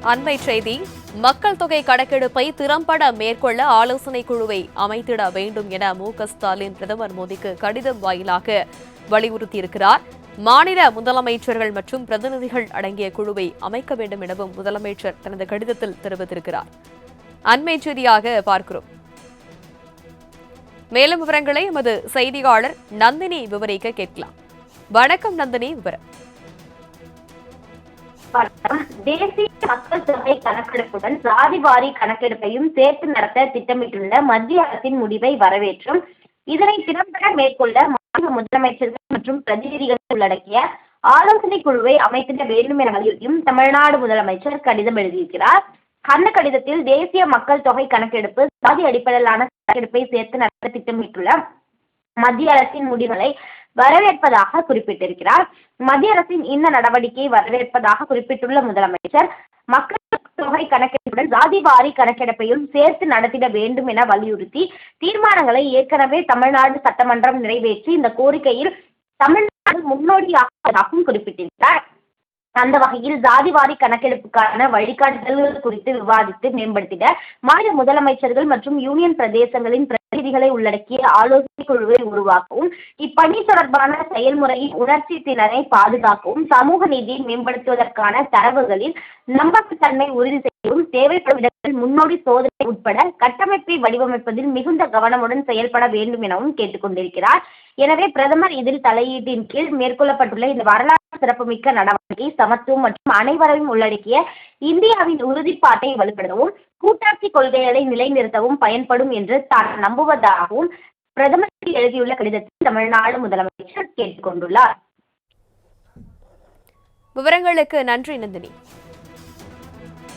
அண்மை செய்தி. மக்கள் தொகை கணக்கெடுப்பை திறம்பட மேற்கொள்ள ஆலோசனை குழுவை அமைத்திட வேண்டும் என மு.க.ஸ்டாலின் பிரதமர் மோடிக்கு கடிதம் வாயிலாக வலியுறுத்தியிருக்கிறார். மாநில முதலமைச்சர்கள் மற்றும் பிரதிநிதிகள் அடங்கிய குழுவை அமைக்க வேண்டும் எனவும் முதலமைச்சர் தனது கடிதத்தில் தெரிவித்திருக்கிறார். அண்மை செய்தியாக பார்க்கிறோம். மேலும் விவரங்களை எமது செய்தியாளர் நந்தினி விவரிக்க கேட்கலாம். வணக்கம் நந்தினி, விவரம். தேசிய மக்கள் தொகை கணக்கெடுப்புடன் சாதிவாரி கணக்கெடுப்பையும் சேர்த்து நடத்த திட்டமிட்டுள்ள மத்திய அரசின் முடிவை வரவேற்றும் இதனை திறம்பட மேற்கொள்ள மாநில முதலமைச்சர்கள் மற்றும் பிரதிநிதிகள் உள்ளடக்கிய ஆலோசனை குழுவை அமைத்திட வேண்டும் என வலியுறுத்தியும் தமிழ்நாடு முதலமைச்சர் கடிதம் எழுதியிருக்கிறார். அந்த கடிதத்தில் தேசிய மக்கள் தொகை கணக்கெடுப்பு சாதி அடிப்படையிலான கணக்கெடுப்பை சேர்த்து நடத்த திட்டமிட்டுள்ள மத்திய அரசின் முடிவுகளை வரவேற்பதாக குறிப்பிட்டிருக்கிறார். மத்திய அரசின் இந்த நடவடிக்கையை வரவேற்பதாக குறிப்பிட்டுள்ள முதலமைச்சர் மக்கள் தொகை கணக்கெடுப்புடன் சாதிவாரி கணக்கெடுப்பையும் சேர்த்து நடத்திட வேண்டும் என வலியுறுத்தி தீர்மானங்களை ஏற்கனவே தமிழ்நாடு சட்டமன்றம் நிறைவேற்றி இந்த கோரிக்கையில் தமிழ்நாடு முன்னோடியாகவும் குறிப்பிட்டிருக்கிறார். அந்த வகையில் சாதிவாரி கணக்கெடுப்புக்கான வழிகாட்டுதல்கள் குறித்து விவாதித்து மேம்படுத்திட மாநில முதலமைச்சர்கள் மற்றும் யூனியன் பிரதேசங்களின் பிரதிநிதிகளை உள்ளடக்கிய ஆலோசனை குழுவை உருவாக்கவும், இப்பணி தொடர்பான செயல்முறையின் உணர்ச்சி திறனை பாதுகாக்கவும், சமூக நீதியை மேம்படுத்துவதற்கான தரவுகளில் நம்பகத்தன்மை உறுதி செய்யவும், தேவைப்படும் இடங்களில் முன்னோடி சோதனை உட்பட கட்டமைப்பை வடிவமைப்பதில் மிகுந்த கவனமுடன் செயல்பட வேண்டும் எனவும் கேட்டுக் கொண்டிருக்கிறார். எனவே பிரதமர் இதில் தலையீட்டின் கீழ் மேற்கொள்ளப்பட்டுள்ள இந்த வரலாற்று சிறப்புமிக்க நடவடிக்கை சமத்துவம் மற்றும் அனைவரையும் உள்ளடக்கிய இந்தியாவின் உறுதிப்பாட்டை வலுப்படுத்தவும், கூட்டாட்சி கொள்கைகளை நிலைநிறுத்தவும் பயன்படும் என்று தான் நம்புவதாகவும் பிரதமருக்கு எழுதியுள்ள கடிதத்தில் தமிழ்நாடு முதலமைச்சர் கேட்டுக் கொண்டுள்ளார். விவரங்களுக்கு நன்றி நந்தினி.